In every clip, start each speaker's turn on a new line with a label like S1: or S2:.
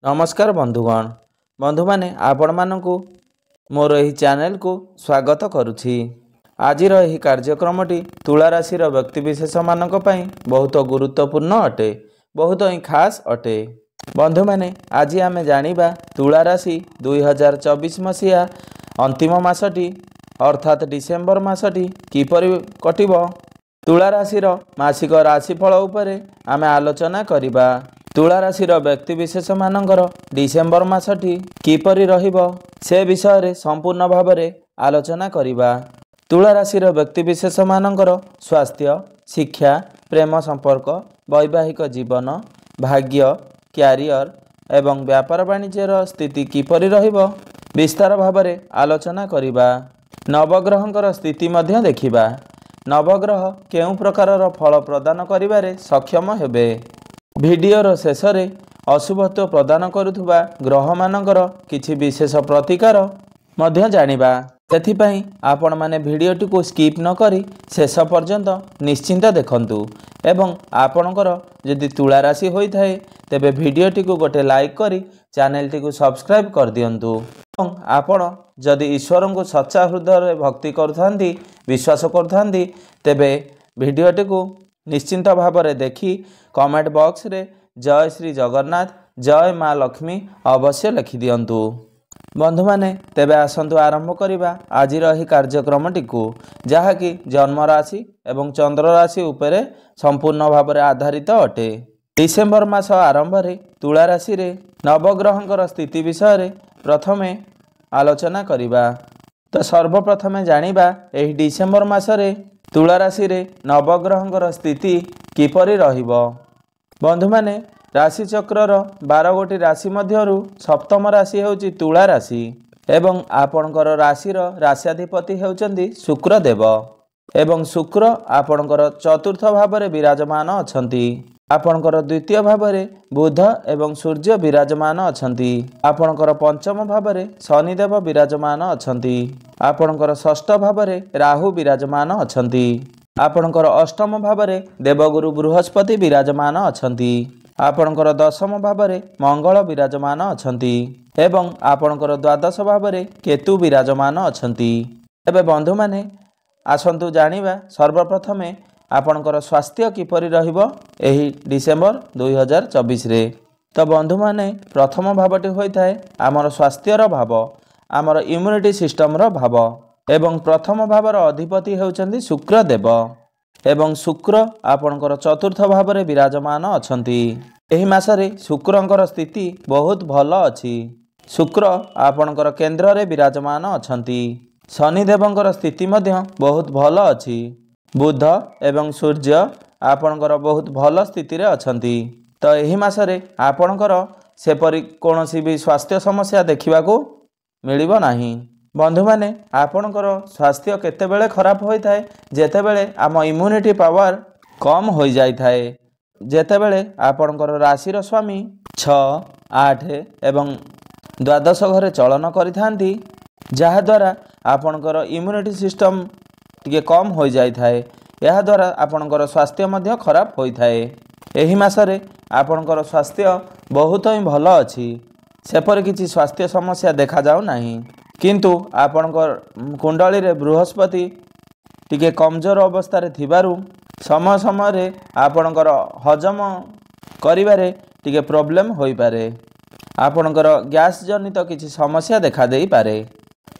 S1: नमस्कार बंधुगण बंधु माने आपण मानकु मोर एही चैनल को स्वागत करुछि। आजिर एही कार्यक्रमटी तुला राशि व्यक्तिविशेष मानक पई बहुत गुरुत्वपूर्ण अटे, बहुत ही खास अटे। बंधु माने आज आमे जानिबा तुला राशि 2024 मसिया अंतिम मासटी अर्थात डिसेम्बर मासटी किपरि कटिबो। तुला राशि मासिक राशिफल उपरे आमे आलोचना करिबा। तुला राशि व्यक्तिविशेष मानकर डिसेम्बर मासटी किपरि रहिबो से विषय रे संपूर्ण भावरे आलोचना करिबा। तुला राशि व्यक्तिविशेष मानकर स्वास्थ्य, शिक्षा, प्रेम संपर्क, वैवाहिक जीवन, भाग्य, क्यारियर एवं व्यापार वाणिज्यर स्थिति किपरि रहिबो विस्तार भावरे आलोचना करिबा। नवग्रहंकर स्थिति मध्य देखिबा। नवग्रह केउं प्रकारर फल प्रदान करिबारे सक्षम हेबे। भिडियोर शेष रे अशुभत्व प्रदान करुथुबा ग्रह मानकर किछि विशेष प्रतिकार मध्य जानिबा। सेथिपई आपण माने भिडियोटी को स्किप न करी शेष पर्यंत निश्चिंत देखंतु एवं आपणकर यदि तुला राशि होई थाए तेबे भिडियोटी को गोटे लाइक करी चैनलटी को सब्सक्राइब कर दियंतु एवं आपण जदि ईश्वर को सच्चा हृदय भक्ति करथांती विश्वास करथांती तेबे भिडियोटी को निश्चिंत भावरे देखी कमेंट बॉक्स रे जय श्री जगन्नाथ जय माँ लक्ष्मी अवश्य लिखि दियंतु। बंधु माने तेबे आसंतु आरंभ करिबा आजिर एही कार्यक्रमटी को जहाँकि जन्म राशि एवं चंद्र राशि उपरे संपूर्ण भावरे आधारित अटे। डिसेम्बर मास आरंभ रे तुला राशि रे नवग्रहंकर स्थिति विषय रे प्रथमे आलोचना करिबा। तो सर्वप्रथमे जानिबा एही डिसेम्बर मासरे तुला राशि रे नवग्रहंकर स्थिति किपरि रहिबो। बंधु माने राशि चक्रर 12 गोटी राशि मध्यरु सप्तम राशि हेउची तुला राशि एवं आपणकर राशिर राश्याधिपति हेउचंदी शुक्र देव एवं शुक्र आपणकर चतुर्थ भावरे विराजमान अछंती। आपणकर द्वितीय भावरे बुध एवं सूर्य विराजमान अछंती। आपणकर पंचम भावरे शनिदेव विराजमान अछंती। आपणकर षष्ठ भावरे राहु विराजमान अछंती। आपणकर अष्टम भावरे देवगुरु बृहस्पति विराजमान अछंती। आपणकर दशम भावरे मंगल विराजमान अछंती एवं आपणकर द्वादश भावरे केतु विराजमान अछंती। एबे बंधु माने आसंतु जानिबा सर्वप्रथमे आपणकर स्वास्थ्य किपरि रहिबो एही डिसेम्बर 2024 रे। तो बंधु माने प्रथम भावटी होई थाए आमर स्वास्थ्यर भाव, आमर इम्यूनिटी सिस्टम रो भाव एवं प्रथम भावर अधिपति हेउचंदी शुक्र देव एवं शुक्र आपणकर चतुर्थ भावरे विराजमान अछंती। एही मासरे शुक्रंकर स्थिति बहुत भल अछि। शुक्र आपणकर केंद्र रे विराजमान अछंती। शनिदेवंकर स्थिति मध्य बहुत भल अछि। बुध एवं सूर्य आपणकर बहुत भल स्थिति रे अछंती। तो एही मासरे आपणकर सेपरि कोनोसी भी स्वास्थ्य समस्या देखिबाको मिलिबो नाही। बंधु माने आपणकर स्वास्थ्य केतेबेले खराब होई थाए जेतेबेले आम इम्यूनिटी पावर कम होई जाई थाए। जेतेबेले आपणकर राशिर स्वामी 6, 8 एवं द्वादश घरे चलन करिथांती जहा द्वारा आपणकर इम्यूनिटी सिस्टम टिके कम हो जाई थाए। यह द्वारा आपणकर स्वास्थ्य मध्य खराब होई थाए। एही मासरे आपणकर स्वास्थ्य बहुत ही भल अछि। सेपरि किछि स्वास्थ्य समस्या देखा जाउ नाही, किंतु आपणकर कुंडली रे बृहस्पति टिके कमजोर अवस्था रे थिबारु समय समय रे आपणकर हजम करिबारे टिके प्रॉब्लम होई पारे। आपणकर गैस जनित किछि समस्या देखा देई पारे।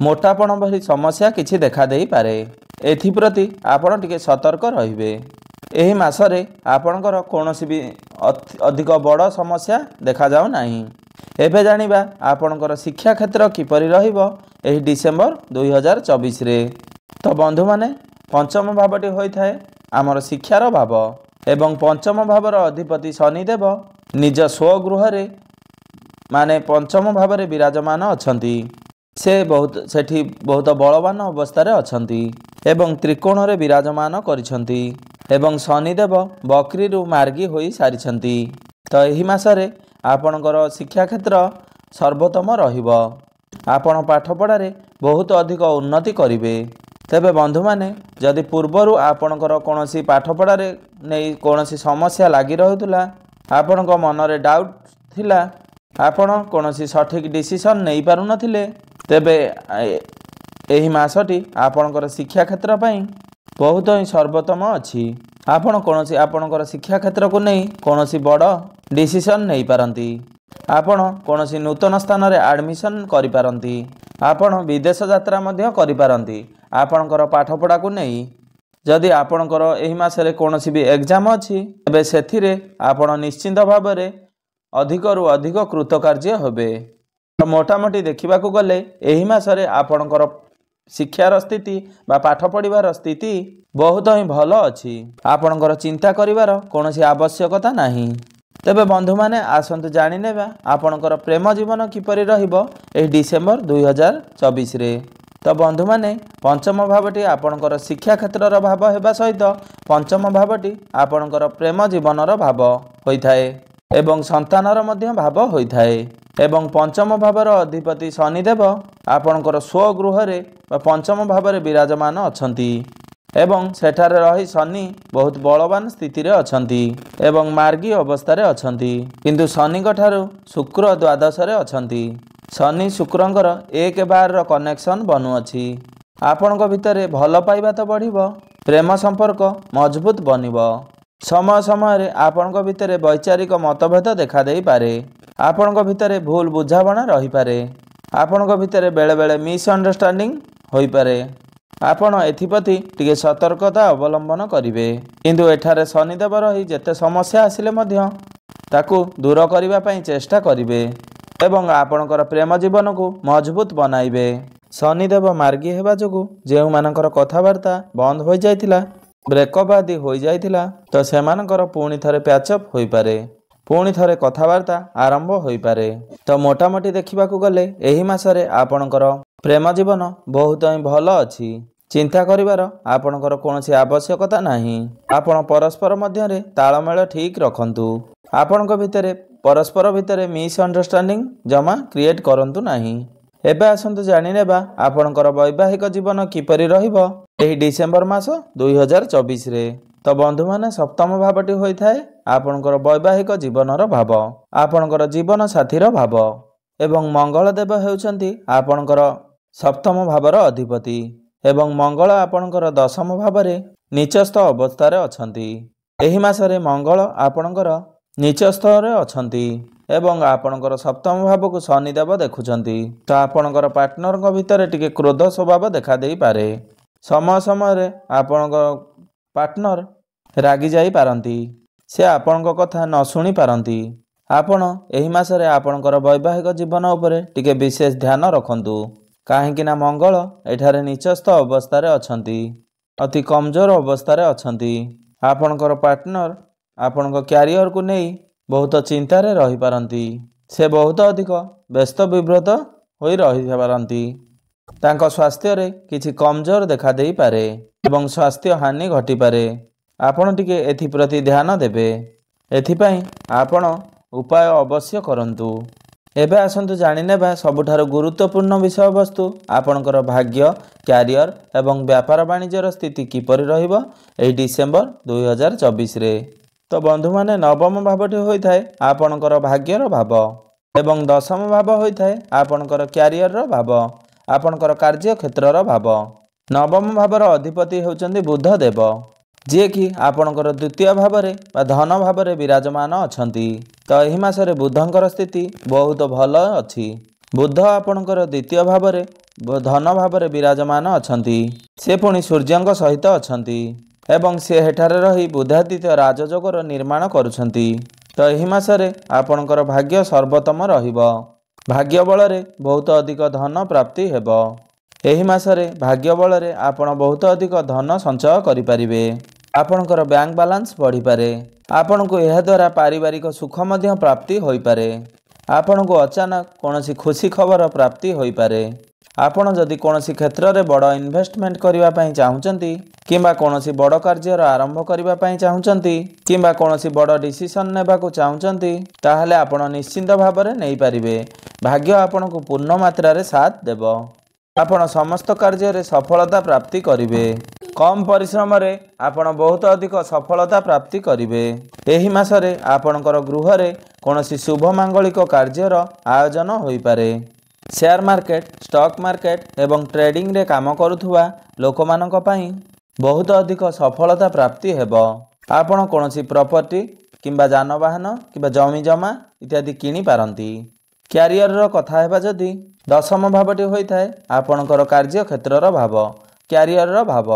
S1: मोटापण भली समस्या किछि देखा देई पारे। एथिप्रति आपण टिके सतर्क रहिबे। एही मासरे आपणकर कोनोसी भी अधिक बड़ समस्या देखा जाउ नाही। एबे जानिबा आपणकर शिक्षा क्षेत्र किपरि रहिबो एही डिसेम्बर 2024 रे। तो बंधु माने पंचम भावटी होई थाए आमर शिक्षार भाव एवं पंचम भावर अधिपति शनिदेव निज स्वगृह रे माने पंचम भावरे विराजमान अछंती। से बहुत बलवान अवस्था अछंती एवं त्रिकोण रे विराजमान करिसंती एवं शनिदेव बकरीरु मार्गी होई सारिसंती। तो एही मासरे आपणकर शिक्षा क्षेत्र सर्वोत्तम रहिबो। आपण पाठ पढ़ारे बहुत अधिक उन्नति करिवे। तेबे बंधु माने जदि पूर्वरु आपणकर कोनोसी पाठ पढ़ारे नै कोनोसी समस्या लागि रहउतला, आपणक मनरे डाउट थिला ଆପଣ କୌଣସି ସଠିକ୍ डिसीजन नहीं पारु नथिले तेबे एही मासटी आपणकर शिक्षा क्षेत्र पई बहुत ही सर्वोत्तम अच्छी। आपण कौनसी आपणकर शिक्षा क्षेत्र को नहीं कौनसी बड़ डिसीजन नहीं पारंती। आपण कौनसी नूतन स्थान रे एडमिशन करि पारंती। आपण विदेश यात्रा मध्य करि पारंती आपणकर पाठपढ़ा को नहीं। जदि आपणकर एही मासरे कौनसी भी एग्जाम अच्छी तेबे सेथिरे आपण निश्चिंत भाव में अधिक रु अधिक कृतकार्य हेबे। मोटामोटी देखा गले एही मासरे आपणकर शिक्षार स्थिति बा पाठ पढ़ार स्थिति बहुत ही भल अच्छी। आपणकर चिंता करिवार कौनसी आवश्यकता नहीं। तेबे बंधु माने आसंतु जानि नेबा आपणकर प्रेम जीवन किपरि रहिबो एही डिसेम्बर 2024 रे। तो बंधु माने पंचम भावटी आपणकर शिक्षा क्षेत्रर भाव हेबा सहित पंचम भावटी आपणकर प्रेम जीवनर भाव होइथाए एवं संतानर मध्य भाव होइथाए एवं पंचम भावर अधिपति शनिदेव आपणकर स्वगृह रे पंचम भाव में विराजमान अछंती एवं सेठारे रही शनि बहुत बलवान स्थिति रे अछंती एवं मार्गी अवस्था रे अछंती। किंतु शनि ठारू शुक्र द्वादश रे अछंती। शनि शुक्रंकर 1/12 कनेक्शन बनुअछि। आपणक भितरे भल पाइबा तो बढ़िबो, प्रेम संपर्क मजबूत बनिबो। समय समय आपणक भितरे वैचारिक मतभेद देखा देई पारे। आपणक भितरे भूल बुझाबणा रही पारे। आपणक भितरे बेले बेले मिसअंडरस्टैंडिंग होई पारे। आपण एथिप्रति टिके सतर्कता अवलंबन करिवे। किंतु एठारे शनिदेव रही जेते समस्या आसिले मध्य ताकू दूर करिबा पई चेष्टा करिवे एवं आपणकर प्रेम जीवन को मजबूत बनाइबे। शनिदेव मार्गी हेबा जोगु जेउ मानकर कथावार्ता बंद हो जाइतिला, ब्रेकअप आदि हो जाइतिला, तो सेमानकर पुणी थरे पैचअप होई पारे, पुणी थरे कथावार्ता आरंभ होई पारे। तो मोटामोटी देखिबाकू गले एही मासरे आपणकर प्रेम जीवन बहुत ही भल अच्छी। चिंता करिवार आपणकर कौनसी आवश्यकता नहीं। आपण परस्पर मध्यरे तालमेल ठीक रखंतु। आपणक भितरे परस्पर भितरे मिसअंडरस्टैंडिंग जमा क्रिएट करंतु नहीं। एबे आसंतु जानि नेबा आपणकर वैवाहिक जीवन किपरि रहिबो एही डिसेम्बर मास 2024 रे। तो बंधु माने सप्तम भावटी होई थाए आपणकर वैवाहिक जीवनर भाव, आपणकर जीवन साथीर भाव एवं मंगल देव हेउचंती आपणकर सप्तम भावर अधिपति एवं मंगल आपणकर दशम भावरे नीचस्थ अवस्था अछंती। एही मासरे मंगल आपणकर नीचस्थ अछंती एवं आपणकर सप्तम भाव को शनिदेव देखुचंती। तो आपणकर पार्टनर भितर टिके क्रोध स्वभाव देखा देई पारे। समय समय आपणकर पार्टनर रागी जाई पारंती, से आपणक कथा न सुनी पारंती। आपण एही मासरे आपणकर वैवाहिक जीवन उपरे टिके विशेष ध्यान रखंतु। काहेकि ना मंगल एठारे नीचस्थ अवस्था अछंती, अति कमजोर अवस्था अछंती। आपणकर पार्टनर आपणक क्यारियर को नहीं बहुत चिंतार रही पारंती। से बहुत अधिक व्यस्त विव्रत होई रही पारंती। तांको स्वास्थ्य रे किछि कमजोर देखा देई पारे एवं स्वास्थ्य हानि घटी पारे। आपण टिके एथि प्रति ध्यान देबे। एथिपई आपण उपाय अवश्य करंतु। एबे आसंतु जानि नेबा सबुठारु गुरुत्वपूर्ण विषय वस्तु आपणकर भाग्य, क्यारियर एवं व्यापार वाणिज्यर स्थिति किपरि रहिबो एही डिसेम्बर 2024 रे। तो बंधु माने नवम भावटी होई थाए आपणकर भाग्यर भाव एवं दशम भाव होई थाए आपणकर क्यारियर भाव, आपणकर कार्य क्षेत्रर भाव। नवम भावर अधिपति होउचंदी बुध देव, जे कि आपणकर द्वितीय भावरे बा धन भावरे विराजमान अछंती। तो एही मासरे बुधंकर स्थिति बहुत भल अछि। बुध आपणकर द्वितीय भावरे धन भावरे विराजमान अछंती। से पुणी सूर्यंक सहित अछंती एवं से हेठारे रही बुधादित्य राजयोगर निर्माण करुछंती। तो एही मासरे आपणकर भाग्य सर्वोत्तम रहिबो। भाग्य बलरे बहुत अधिक धन प्राप्ति हेबो। एही मासरे भाग्य बलरे आपण बहुत अधिक धन संचय करि परिबे। आपणकर बैंक बैलेंस बढ़ी पारे। आपणको एहा द्वारा पारिवारिक सुख मध्य प्राप्ति होई पारे। आपणको अचानक कोनोसी खुशी खबर प्राप्ति होई पारे। आपण जदि कोनोसी क्षेत्र रे बड़ इन्वेस्टमेंट करिवा पई चाहुचंती किंबा कोनोसी बड़ कार्यर आरंभ करिवा पई चाहुचंती किंबा कोनोसी बड़ डिसीजन नेबा को चाहुचंती ताहाले आपण निश्चिंत भाबरे नै पारिबे। भाग्य आपणको पूर्ण मात्रा रे साथ देबो। आपण समस्त कार्य रे सफलता प्राप्ति करिवे। कम परिश्रम रे आपण बहुत अधिक सफलता प्राप्ति करिवे। एही मासरे आपणकर गृह रे कोनोसी शुभ मांगलिक कार्यर आयोजन होई पारे। शेयर मार्केट, स्टॉक मार्केट एवं ट्रेडिंग रे काम करुथुवा लोकमानक पई बहुत अधिक सफलता प्राप्ति हेबो। आपण कोनोसी प्रॉपर्टी किंबा जानवाहन किंबा जमी जमा इत्यादि किनी पारंती। क्यारियर रो कथा हेबा जदि दशम भावटी होई थाए आपणकर कार्य क्षेत्रर भाव, क्यारियर रो भाव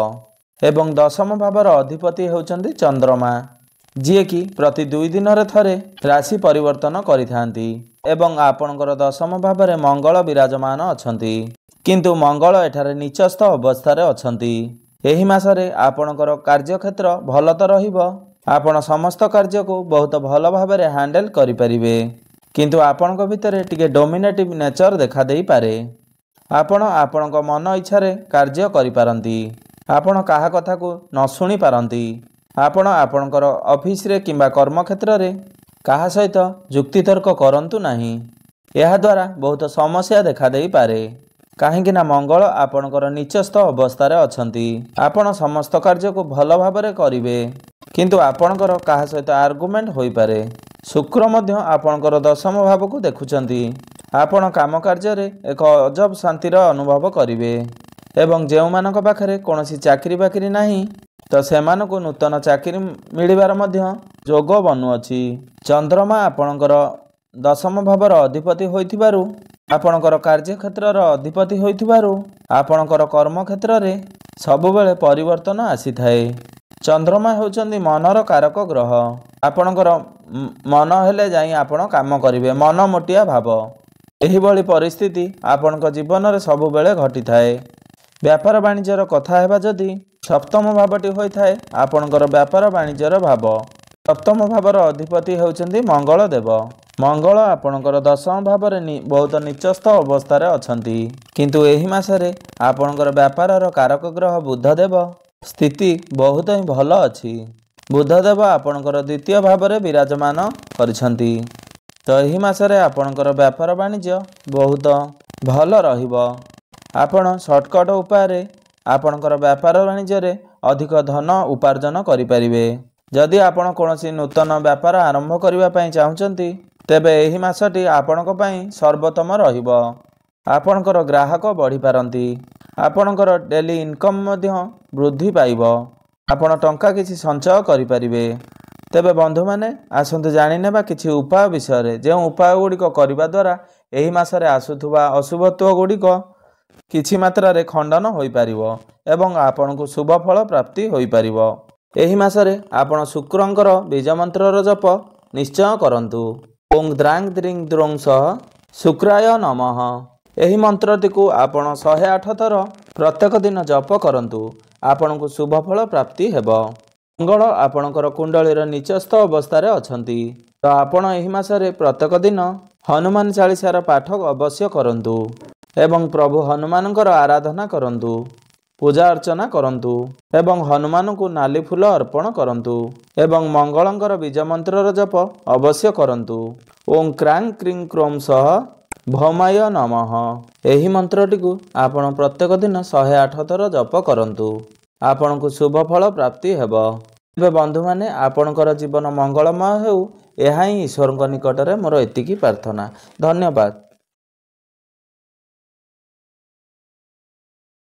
S1: एवं दशम भावर अधिपति हेउचंदी चंद्रमा, जिए कि प्रति 2 दिन रे थरे राशि परिवर्तन करिथांती एवं आपणकर दशम भावरे मंगल विराजमान अछंती, किंतु मंगल एठारे नीचस्थ अवस्था रे अछंती। एही मासरे आपणकर कार्य क्षेत्र भल तो रहिबो, आपण समस्त कार्य को बहुत भल भाबरे हैंडल करि परिबे, किंतु आपणक भितरे टिके डोमिनेटिव नेचर देखा देई पारे। आपण आपणक मन इच्छा रे कार्य करि पारंती, आपण काहा कथा को न सुनी पारंती। आपण आपणकर ऑफिस रे किंबा कर्म क्षेत्र रे काहा सहित जुक्ति तर्क करंतु नाही, एहा द्वारा बहुत समस्या देखा देई पारे। काहेकि ना मंगल आपणकर नीचस्थ अवस्था रे अछंती। आपण समस्त कार्य को भल भाबरे करिवे, किंतु आपणकर काहा सहित आर्गुमेंट होई पारे। शुक्र मध्य आपणकर दशम भाव को देखुचंती। आपण काम कार्य रे एक अजब शांतिर अनुभव करिवे एवं जेउ मानक पाखरे कोनोसी चाकरी बाकरी नाही तो सेमानकु नूतन चाकरी मिलिबार मध्य जोग बनुअछि। चंद्रमा आपणकर दशम भावर अधिपति होइथिबारु आपणकर कार्य क्षेत्रर अधिपति होइथिबारु आपणकर कर्म क्षेत्र रे सबु बेले परिवर्तन आसी थाए। चंद्रमा हेउचंदी मनर कारक ग्रह। आपणकर मन हेले जाई आपण काम करिवे, मन मोटिया भाव। एही भली परिस्थिति आपणक जीवन रे सबु बेले घटी थाए। व्यापार वाणिज्यर कथा हेबा जदि सप्तम भावटी होई थाए आपणकर व्यापार वाणिज्यर भाव। सप्तम भावर अधिपति हेउचंदी मंगल देव। मंगल आपणकर दशम भावरे बहुत नीचस्थ अवस्था रे अछंती, किंतु एही मासरे आपणकर व्यापारर कारक ग्रह बुधदेव स्थिति बहुत ही भल अछि। बुधदेव आपणकर द्वितीय भावरे विराजमान करिसंती, तो एही मासरे आपणकर व्यापार वाणिज्य बहुत भल रहिबो। आपण शॉर्टकट उपाय आपणकर व्यापार वाणिज्य रे अधिक धन उपार्जन करि परिबे। जदि आपण कोनोसी नूतन व्यापार आरंभ करिवा पई चाहुचंती तेबे एही मासटी आपणक पई सर्वोत्तम रहिबो। आपणकर ग्राहक बढ़ी पारंती, आपणकर डेली इनकम मध्य वृद्धि पाइबो, आपण टंका किछि संचय करि परिबे। तेबे बंधु माने आसंतु जानि नेबा किछि उपाय विषय रे, जे उपाय गुडिक करिबा द्वारा एही मासरे आसुथुबा अशुभत्व गुडिक किछि मात्रा रे खंडन होई पारिबो एवं आपणकु शुभ फल प्राप्ति होई पारिबो। एही मासरे आपण शुक्रंकर बीज मंत्रर जप निश्चय करंतु। ओं द्रांग द्रिंग द्रों सह शुक्राय नमः। एही मंत्रटी को आपण 108 थर प्रत्येक दिन जप करंतु, आपणकु शुभ फल प्राप्ति हेबो। मंगल आपणकर कुंडलीर नीचस्थ अवस्था रे अछंती, तो आपण एही मासरे प्रत्येक दिन हनुमान चालीसार पाठ अवश्य करंतु एवं प्रभु हनुमानकर आराधना करंतु, पूजा अर्चना करंतु एवं हनुमान को नाली फूल अर्पण करंतु एवं मंगलंकर बीज मंत्रर जप अवश्य करंतु। ओं क्रांग क्रिंग क्रोम सह भौमाय नमः। एही मंत्रटी को आपण प्रत्येक दिन 108 थर जप करंतु, आपणकु शुभ फल प्राप्ति हेबो। एबे बंधु माने आपणकर जीवन मंगलमय हेउ, एहा ही ईश्वरଙ୍କ निकटरे मोर एतिकी प्रार्थना। धन्यवाद।